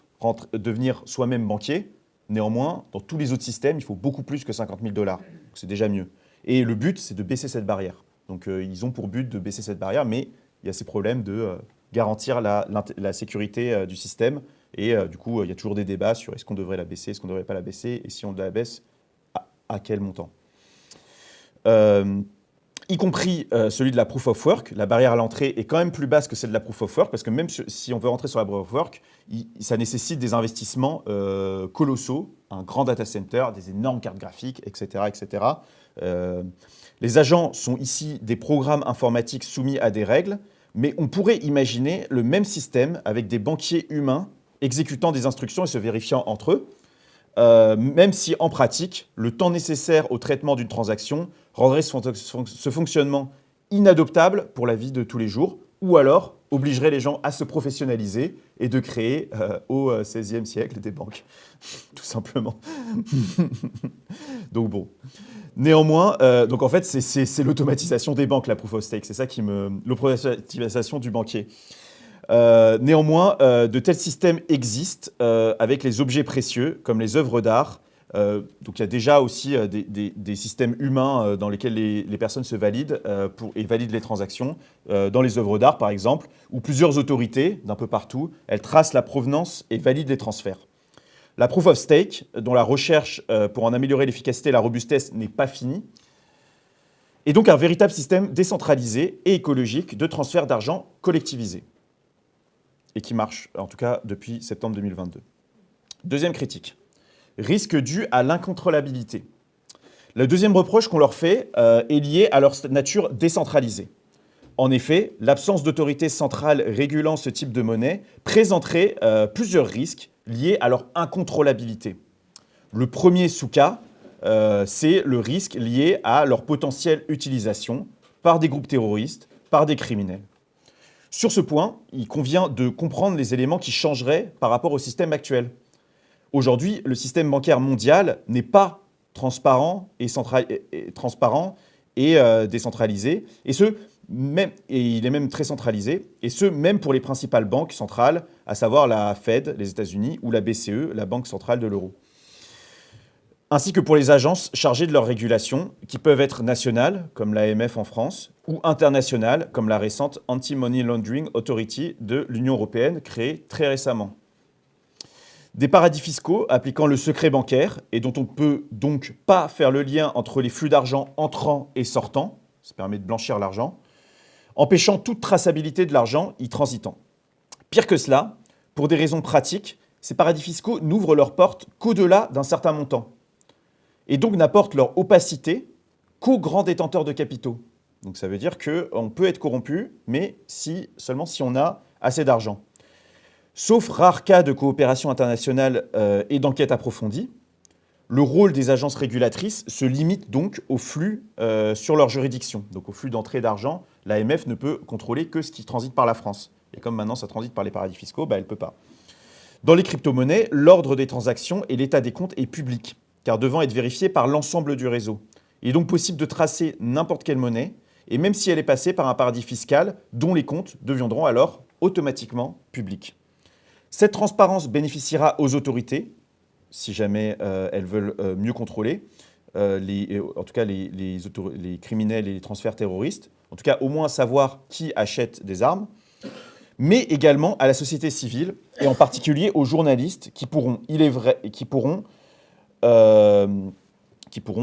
devenir soi-même banquier. Néanmoins, dans tous les autres systèmes, il faut beaucoup plus que 50 000 $. Donc c'est déjà mieux. Et le but, c'est de baisser cette barrière. Donc ils ont pour but de baisser cette barrière, mais il y a ces problèmes de garantir la sécurité du système. Et du coup, il y a toujours des débats sur est-ce qu'on devrait la baisser, est-ce qu'on ne devrait pas la baisser, et si on la baisse, à quel montant. Y compris celui de la proof of work, la barrière à l'entrée est quand même plus basse que celle de la proof of work, parce que même si on veut rentrer sur la proof of work, ça nécessite des investissements colossaux, un grand data center, des énormes cartes graphiques, etc. etc. Les agents sont ici des programmes informatiques soumis à des règles, mais on pourrait imaginer le même système avec des banquiers humains exécutant des instructions et se vérifiant entre eux, même si en pratique, le temps nécessaire au traitement d'une transaction rendrait ce fonctionnement inadoptable pour la vie de tous les jours, ou alors obligerait les gens à se professionnaliser et de créer au XVIe siècle des banques, tout simplement. Donc bon. Néanmoins, donc en fait, c'est l'automatisation des banques, la proof of stake, c'est ça l'automatisation du banquier. Néanmoins, de tels systèmes existent avec les objets précieux, comme les œuvres d'art. Donc il y a déjà aussi des systèmes humains dans lesquels les personnes se valident et valident les transactions. Dans les œuvres d'art, par exemple, où plusieurs autorités d'un peu partout, elles tracent la provenance et valident les transferts. La proof of stake, dont la recherche pour en améliorer l'efficacité et la robustesse n'est pas finie, est donc un véritable système décentralisé et écologique de transfert d'argent collectivisé. Et qui marche, en tout cas, depuis septembre 2022. Deuxième critique. Risque dû à l'incontrôlabilité. Le deuxième reproche qu'on leur fait est lié à leur nature décentralisée. En effet, l'absence d'autorité centrale régulant ce type de monnaie présenterait plusieurs risques liés à leur incontrôlabilité. Le premier sous-cas, c'est le risque lié à leur potentielle utilisation par des groupes terroristes, par des criminels. Sur ce point, il convient de comprendre les éléments qui changeraient par rapport au système actuel. Aujourd'hui, le système bancaire mondial n'est pas transparent et décentralisé, et il est même très centralisé, et ce, même pour les principales banques centrales, à savoir la Fed, les États-Unis, ou la BCE, la Banque centrale de l'euro. Ainsi que pour les agences chargées de leur régulation, qui peuvent être nationales, comme l'AMF en France, ou internationales, comme la récente Anti-Money Laundering Authority de l'Union européenne, créée très récemment. Des paradis fiscaux appliquant le secret bancaire et dont on ne peut donc pas faire le lien entre les flux d'argent entrant et sortant, ça permet de blanchir l'argent, empêchant toute traçabilité de l'argent y transitant. Pire que cela, pour des raisons pratiques, ces paradis fiscaux n'ouvrent leurs portes qu'au-delà d'un certain montant et donc n'apportent leur opacité qu'aux grands détenteurs de capitaux. Donc ça veut dire qu'on peut être corrompu, mais seulement si on a assez d'argent. Sauf rares cas de coopération internationale et d'enquête approfondie, le rôle des agences régulatrices se limite donc au flux sur leur juridiction. Donc au flux d'entrée d'argent, l'AMF ne peut contrôler que ce qui transite par la France. Et comme maintenant ça transite par les paradis fiscaux, elle ne peut pas. Dans les crypto-monnaies, l'ordre des transactions et l'état des comptes est public, car devant être vérifié par l'ensemble du réseau. Il est donc possible de tracer n'importe quelle monnaie, et même si elle est passée par un paradis fiscal, dont les comptes deviendront alors automatiquement publics. Cette transparence bénéficiera aux autorités, si jamais elles veulent mieux contrôler, en tout cas les criminels et les transferts terroristes, en tout cas au moins savoir qui achète des armes, mais également à la société civile, et en particulier aux journalistes qui pourront, il est vrai, qui pourront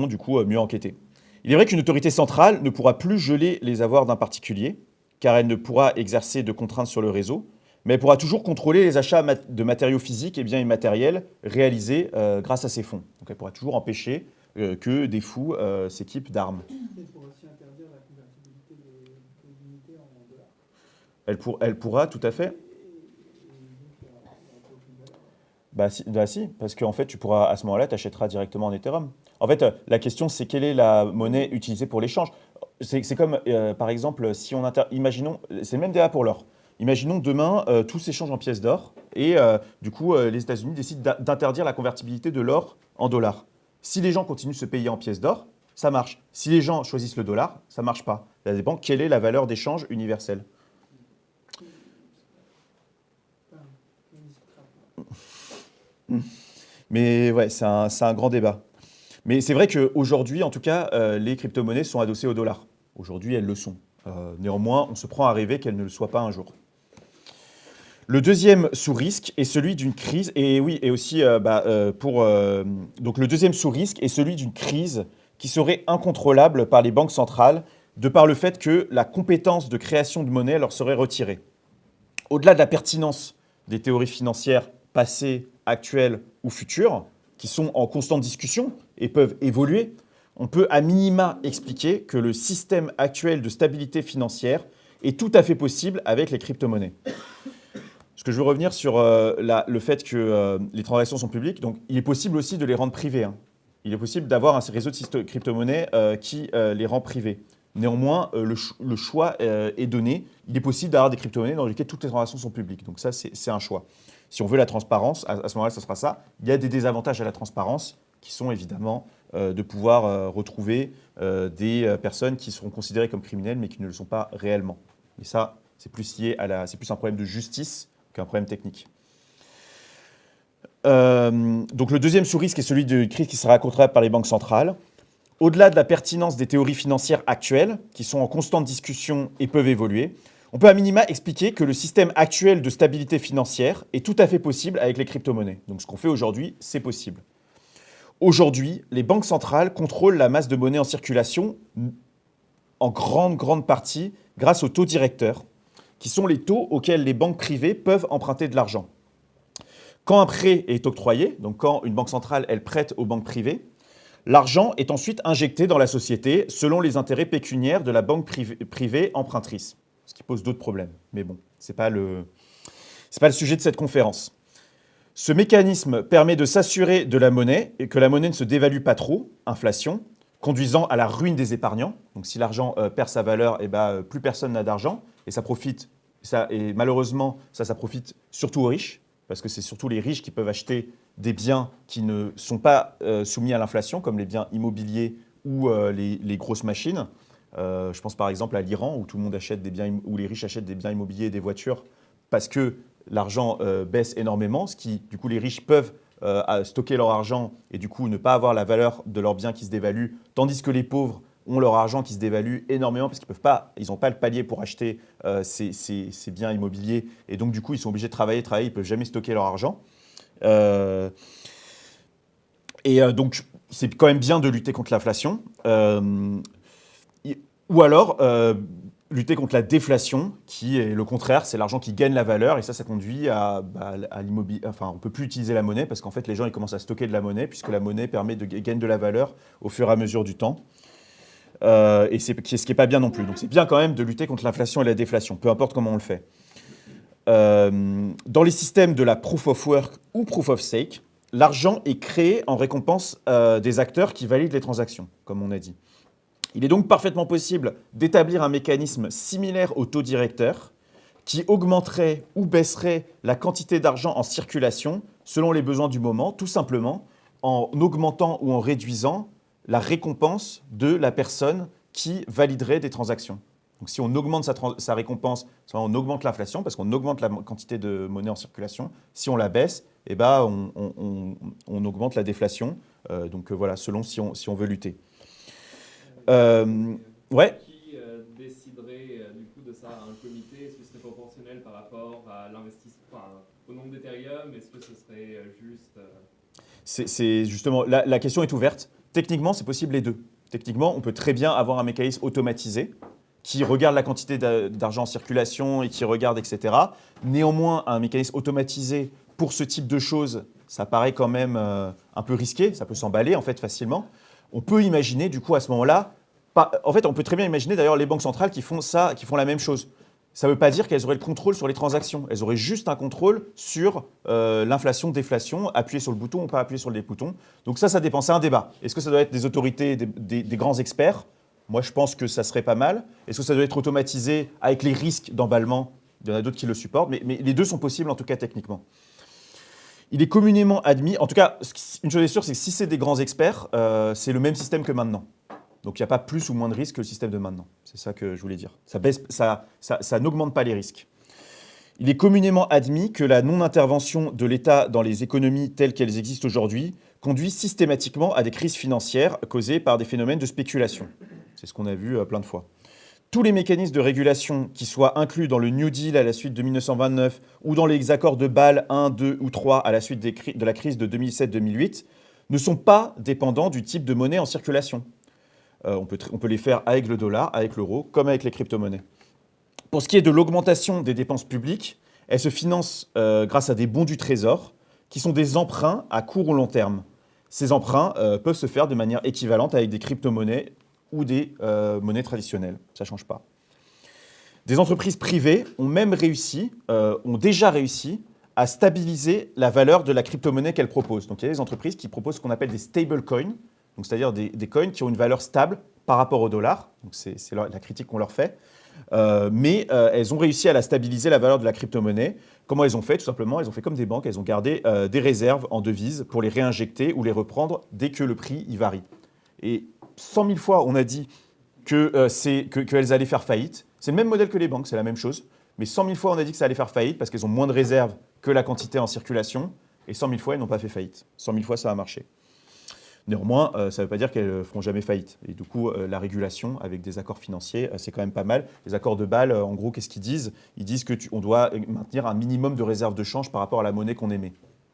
du coup mieux enquêter. Il est vrai qu'une autorité centrale ne pourra plus geler les avoirs d'un particulier, car elle ne pourra exercer de contraintes sur le réseau, mais elle pourra toujours contrôler les achats de matériaux physiques et biens immatériels réalisés grâce à ces fonds. Donc elle pourra toujours empêcher que des fous s'équipent d'armes. Elle pourra aussi interdire la convertibilité des unités en dollars. Elle pourra, tout à fait. Et donc, il n'y aura aucune valeur. Bah si, parce qu'en fait, tu pourras, à ce moment-là, tu achèteras directement en Ethereum. En fait, la question, c'est quelle est la monnaie utilisée pour l'échange. C'est comme, par exemple, si on imaginons, c'est le même débat pour l'or. Imaginons demain, tout s'échange en pièces d'or et du coup, les États-Unis décident d'interdire la convertibilité de l'or en dollars. Si les gens continuent de se payer en pièces d'or, ça marche. Si les gens choisissent le dollar, ça ne marche pas. Ça dépend quelle est la valeur d'échange universelle. Mais ouais, c'est un grand débat. Mais c'est vrai qu'aujourd'hui, en tout cas, les crypto-monnaies sont adossées au dollar. Aujourd'hui, elles le sont. Néanmoins, on se prend à rêver qu'elles ne le soient pas un jour. Le deuxième sous-risque est celui d'une crise, donc le deuxième sous-risque est celui d'une crise qui serait incontrôlable par les banques centrales, de par le fait que la compétence de création de monnaie leur serait retirée. Au-delà de la pertinence des théories financières passées, actuelles ou futures, qui sont en constante discussion et peuvent évoluer, on peut à minima expliquer que le système actuel de stabilité financière est tout à fait possible avec les crypto-monnaies. Parce que je veux revenir sur le fait que les transactions sont publiques, donc il est possible aussi de les rendre privées. Hein. Il est possible d'avoir un réseau de crypto-monnaies qui les rend privées. Néanmoins, le choix est donné. Il est possible d'avoir des crypto-monnaies dans lesquelles toutes les transactions sont publiques. Donc ça, c'est un choix. Si on veut la transparence, à ce moment-là, ce sera ça. Il y a des désavantages à la transparence qui sont évidemment de pouvoir retrouver des personnes qui seront considérées comme criminelles mais qui ne le sont pas réellement. Et ça, c'est plus lié c'est plus un problème de justice qu'un problème technique. Donc le deuxième sous-risque est celui de crise qui sera contrôlable par les banques centrales. Au-delà de la pertinence des théories financières actuelles, qui sont en constante discussion et peuvent évoluer, on peut à minima expliquer que le système actuel de stabilité financière est tout à fait possible avec les crypto-monnaies. Donc ce qu'on fait aujourd'hui, c'est possible. Aujourd'hui, les banques centrales contrôlent la masse de monnaie en circulation en grande partie grâce aux taux directeurs, qui sont les taux auxquels les banques privées peuvent emprunter de l'argent. Quand un prêt est octroyé, donc quand une banque centrale elle prête aux banques privées, l'argent est ensuite injecté dans la société selon les intérêts pécuniaires de la banque privée empruntrice, ce qui pose d'autres problèmes. Mais bon, ce n'est pas le sujet de cette conférence. Ce mécanisme permet de s'assurer de la monnaie et que la monnaie ne se dévalue pas trop, inflation, conduisant à la ruine des épargnants. Donc si l'argent perd sa valeur, plus personne n'a d'argent et malheureusement, ça profite surtout aux riches, parce que c'est surtout les riches qui peuvent acheter des biens qui ne sont pas soumis à l'inflation, comme les biens immobiliers ou les grosses machines. Je pense par exemple à l'Iran, où tout le monde achète où les riches achètent des biens immobiliers et des voitures parce que l'argent baisse énormément, ce qui, du coup, les riches peuvent stocker leur argent et du coup ne pas avoir la valeur de leurs biens qui se dévaluent, tandis que les pauvres ont leur argent qui se dévalue énormément parce qu'ils n'ont pas le palier pour acheter ces biens immobiliers et donc du coup ils sont obligés de travailler, ils ne peuvent jamais stocker leur argent. Donc, c'est quand même bien de lutter contre l'inflation. Ou alors, lutter contre la déflation, qui est le contraire, c'est l'argent qui gagne la valeur, et ça conduit à l'immobilier. Enfin, on ne peut plus utiliser la monnaie, parce qu'en fait, les gens ils commencent à stocker de la monnaie, puisque la monnaie permet de gagner de la valeur au fur et à mesure du temps. Et c'est ce qui n'est pas bien non plus. Donc, c'est bien quand même de lutter contre l'inflation et la déflation, peu importe comment on le fait. Dans les systèmes de la proof of work ou proof of stake, l'argent est créé en récompense des acteurs qui valident les transactions, comme on a dit. Il est donc parfaitement possible d'établir un mécanisme similaire au taux directeur qui augmenterait ou baisserait la quantité d'argent en circulation selon les besoins du moment, tout simplement en augmentant ou en réduisant la récompense de la personne qui validerait des transactions. Donc si on augmente sa récompense, soit on augmente l'inflation parce qu'on augmente la quantité de monnaie en circulation. Si on la baisse, eh ben, on augmente la déflation. Voilà, selon si on veut lutter. Ouais. Qui déciderait du coup de ça à un comité? Est-ce que ce serait proportionnel par rapport à l'investissement, enfin, au nombre d'Ethereum? Est-ce que ce serait juste C'est justement, la question est ouverte. Techniquement, c'est possible les deux. Techniquement, on peut très bien avoir un mécanisme automatisé qui regarde la quantité d'argent en circulation et qui regarde, etc. Néanmoins, un mécanisme automatisé pour ce type de choses, ça paraît quand même un peu risqué, ça peut s'emballer en fait facilement. On peut imaginer du coup à ce moment-là, en fait on peut très bien imaginer d'ailleurs les banques centrales qui font ça, qui font la même chose. Ça ne veut pas dire qu'elles auraient le contrôle sur les transactions, elles auraient juste un contrôle sur l'inflation, déflation, appuyer sur le bouton ou pas appuyer sur le bouton. Donc ça dépend, c'est un débat. Est-ce que ça doit être des autorités, des grands experts? Moi, je pense que ça serait pas mal. Est-ce que ça doit être automatisé avec les risques d'emballement? Il y en a d'autres qui le supportent, mais les deux sont possibles, en tout cas techniquement. Il est communément admis, en tout cas, une chose est sûre, c'est que si c'est des grands experts, c'est le même système que maintenant. Donc, il n'y a pas plus ou moins de risques que le système de maintenant. C'est ça que je voulais dire. Ça n'augmente pas les risques. Il est communément admis que la non-intervention de l'État dans les économies telles qu'elles existent aujourd'hui conduit systématiquement à des crises financières causées par des phénomènes de spéculation. C'est ce qu'on a vu plein de fois. Tous les mécanismes de régulation qui soient inclus dans le New Deal à la suite de 1929 ou dans les accords de Bâle 1, 2 ou 3 à la suite de la crise de 2007-2008 ne sont pas dépendants du type de monnaie en circulation. On peut les faire avec le dollar, avec l'euro, comme avec les crypto-monnaies. Pour ce qui est de l'augmentation des dépenses publiques, elles se financent grâce à des bons du Trésor, qui sont des emprunts à court ou long terme. Ces emprunts peuvent se faire de manière équivalente avec des crypto-monnaies ou des monnaies traditionnelles. Ça ne change pas. Des entreprises privées ont déjà réussi à stabiliser la valeur de la crypto-monnaie qu'elles proposent. Donc il y a des entreprises qui proposent ce qu'on appelle des stable coins, c'est-à-dire des coins qui ont une valeur stable par rapport au dollar. Donc c'est la critique qu'on leur fait. Mais elles ont réussi à la stabiliser, la valeur de la crypto-monnaie. Comment elles ont fait? Tout simplement, elles ont fait comme des banques, elles ont gardé des réserves en devises pour les réinjecter ou les reprendre dès que le prix y varie. Et 100 000 fois, on a dit qu'elles allaient faire faillite. C'est le même modèle que les banques, c'est la même chose. Mais 100 000 fois, on a dit que ça allait faire faillite parce qu'elles ont moins de réserves que la quantité en circulation. Et 100 000 fois, elles n'ont pas fait faillite. 100 000 fois, ça a marché. Néanmoins, ça ne veut pas dire qu'elles ne feront jamais faillite. Et du coup, la régulation avec des accords financiers, c'est quand même pas mal. Les accords de Bâle, en gros, qu'est-ce qu'ils disent? Ils disent qu'on doit maintenir un minimum de réserve de change par rapport à la monnaie qu'on émet.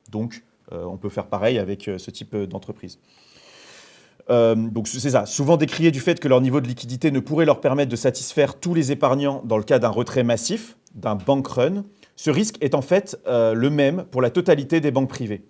Donc, on peut faire pareil avec ce type d'entreprise. Donc c'est ça, souvent décrié du fait que leur niveau de liquidité ne pourrait leur permettre de satisfaire tous les épargnants dans le cas d'un retrait massif, d'un bank run. Ce risque est en fait le même pour la totalité des banques privées.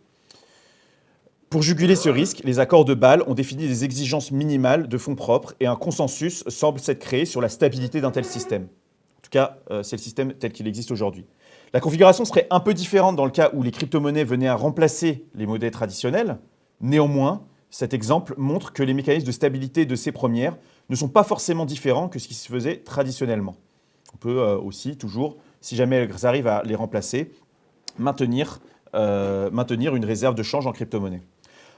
Pour juguler ce risque, les accords de Bâle ont défini des exigences minimales de fonds propres et un consensus semble s'être créé sur la stabilité d'un tel système. En tout cas, c'est le système tel qu'il existe aujourd'hui. La configuration serait un peu différente dans le cas où les crypto-monnaies venaient à remplacer les monnaies traditionnelles. Néanmoins, cet exemple montre que les mécanismes de stabilité de ces premières ne sont pas forcément différents que ce qui se faisait traditionnellement. On peut aussi toujours, si jamais elles arrivent à les remplacer, maintenir une réserve de change en crypto-monnaie.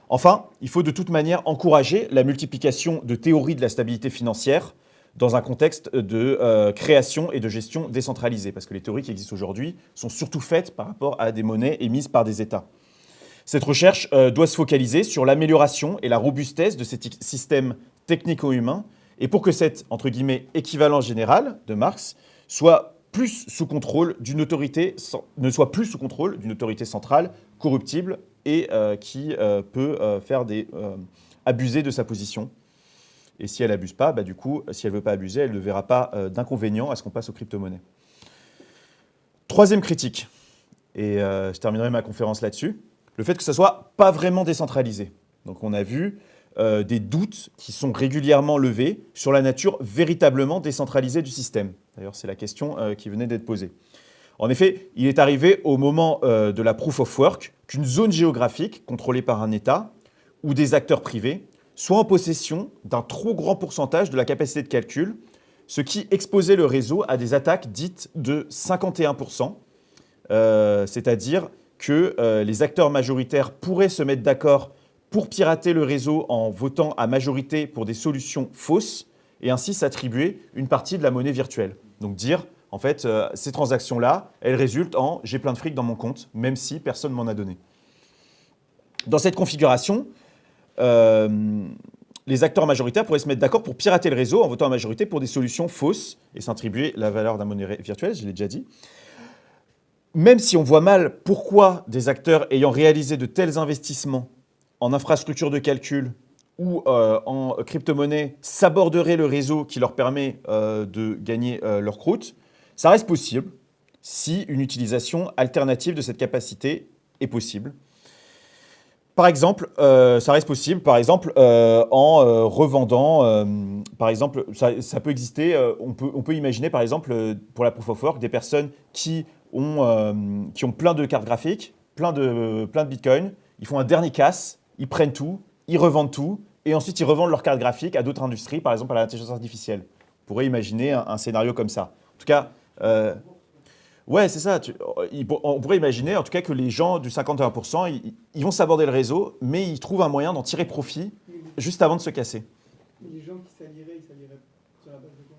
Enfin, il faut de toute manière encourager la multiplication de théories de la stabilité financière dans un contexte de création et de gestion décentralisée, parce que les théories qui existent aujourd'hui sont surtout faites par rapport à des monnaies émises par des États. Cette recherche doit se focaliser sur l'amélioration et la robustesse de ces systèmes technico-humains, et pour que cette, entre guillemets, équivalence générale de Marx soit plus sous contrôle d'une autorité, ne soit plus sous contrôle d'une autorité centrale corruptible et qui peut abuser de sa position. Et si elle n'abuse pas, du coup, si elle ne veut pas abuser, elle ne verra pas d'inconvénient à ce qu'on passe aux crypto-monnaies. Troisième critique, et je terminerai ma conférence là-dessus, le fait que ça ne soit pas vraiment décentralisé. Donc on a vu des doutes qui sont régulièrement levés sur la nature véritablement décentralisée du système. D'ailleurs, c'est la question qui venait d'être posée. En effet, il est arrivé au moment de la proof of work qu'une zone géographique contrôlée par un État ou des acteurs privés soit en possession d'un trop grand pourcentage de la capacité de calcul, ce qui exposait le réseau à des attaques dites de 51%, c'est-à-dire que les acteurs majoritaires pourraient se mettre d'accord pour pirater le réseau en votant à majorité pour des solutions fausses et ainsi s'attribuer une partie de la monnaie virtuelle. Donc dire, en fait, ces transactions-là, elles résultent en « j'ai plein de fric dans mon compte », même si personne ne m'en a donné. Dans cette configuration, les acteurs majoritaires pourraient se mettre d'accord pour pirater le réseau en votant à majorité pour des solutions fausses et s'attribuer la valeur de la monnaie virtuelle, je l'ai déjà dit. Même si on voit mal pourquoi des acteurs ayant réalisé de tels investissements en infrastructure de calcul ou en crypto-monnaie saborderaient le réseau qui leur permet de gagner leur croûte, ça reste possible si une utilisation alternative de cette capacité est possible. Par exemple, ça reste possible, par exemple, en revendant, par exemple, ça peut exister, on peut imaginer, par exemple, pour la Proof of Work, des personnes qui ont plein de cartes graphiques, plein de bitcoins, ils font un dernier casse, ils prennent tout, ils revendent tout, et ensuite ils revendent leurs cartes graphiques à d'autres industries, par exemple à l'intelligence artificielle. On pourrait imaginer un scénario comme ça. En tout cas, ouais, c'est ça. On pourrait imaginer, en tout cas, que les gens du 51%, ils vont saborder le réseau, mais ils trouvent un moyen d'en tirer profit juste avant de se casser. Les gens qui s'allieraient, ils s'allieraient sur la base de quoi?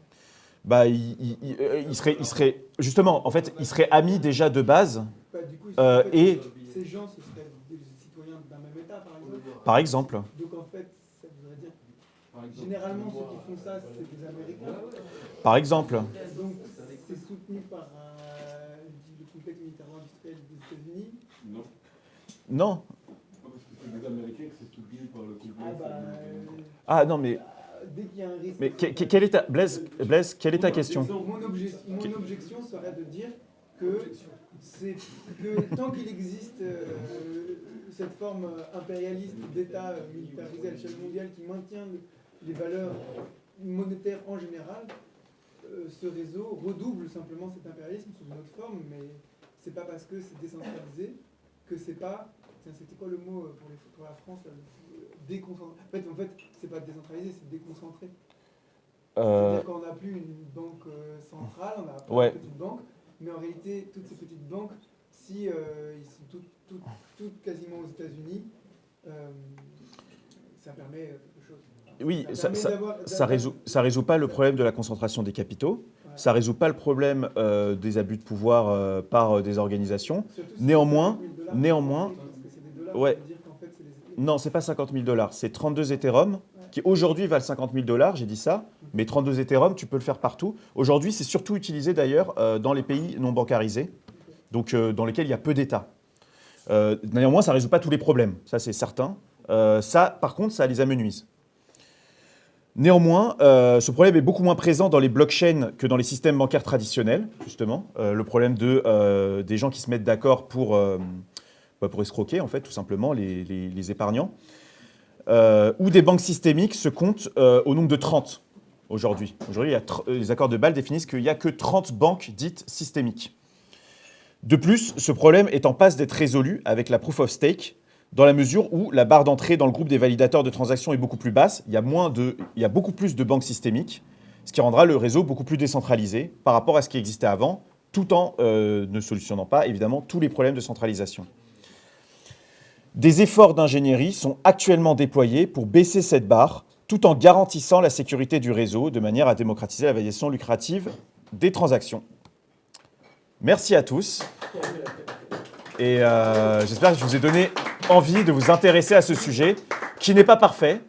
Ils seraient justement, en fait, ils seraient amis déjà de base. Du coup, Et ces gens, ce seraient des citoyens d'un même État, par exemple. par exemple, Donc en fait, ça voudrait dire que généralement, ceux qui font ça, c'est des Américains. par exemple, Donc c'est soutenu par le complexe militaire-industriel des États-Unis. Non. non. Parce que c'est des Américains que c'est soutenu par le complexe. Ah non, mais Dès qu'il y a un risque. Mais quelle est ta, Blaise, quelle est ta question? Mon objection serait de dire que tant qu'il existe cette forme impérialiste d'État militarisé à l'échelle mondiale qui maintient les valeurs monétaires en général, ce réseau redouble simplement cet impérialisme sous une autre forme, mais c'est pas parce que c'est décentralisé que c'est pas... C'était quoi le mot pour la France déconcentré. En fait, c'est pas décentralisé, c'est déconcentré. C'est-à-dire qu'on n'a plus une banque centrale, on a plein de petites banques, mais en réalité, toutes ces petites banques, si ils sont toutes quasiment aux États-Unis, ça permet quelque chose. Oui, ça résout pas le problème de la concentration des capitaux, ça résout pas le problème des abus de pouvoir par des organisations. Néanmoins, ouais. Non, c'est pas 50 000 $, c'est 32 Ethereum, qui aujourd'hui valent 50 000 $, j'ai dit ça, mais 32 Ethereum, tu peux le faire partout. Aujourd'hui, c'est surtout utilisé d'ailleurs dans les pays non bancarisés, donc dans lesquels il y a peu d'États. Néanmoins, ça ne résout pas tous les problèmes, ça c'est certain. Ça, par contre, ça les amenuise. Néanmoins, ce problème est beaucoup moins présent dans les blockchains que dans les systèmes bancaires traditionnels, justement. Le problème des gens qui se mettent d'accord pour escroquer, en fait, tout simplement, les épargnants. Ou des banques systémiques se comptent au nombre de 30 aujourd'hui. Aujourd'hui, les accords de Bâle définissent qu'il n'y a que 30 banques dites systémiques. De plus, ce problème est en passe d'être résolu avec la Proof of Stake, dans la mesure où la barre d'entrée dans le groupe des validateurs de transactions est beaucoup plus basse, il y a beaucoup plus de banques systémiques, ce qui rendra le réseau beaucoup plus décentralisé par rapport à ce qui existait avant, tout en ne solutionnant pas, évidemment, tous les problèmes de centralisation. Des efforts d'ingénierie sont actuellement déployés pour baisser cette barre, tout en garantissant la sécurité du réseau, de manière à démocratiser la validation lucrative des transactions. Merci à tous. Et j'espère que je vous ai donné envie de vous intéresser à ce sujet, qui n'est pas parfait,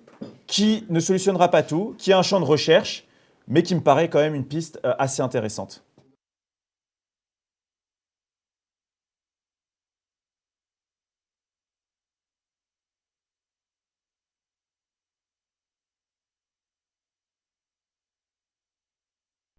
qui ne solutionnera pas tout, qui a un champ de recherche, mais qui me paraît quand même une piste assez intéressante.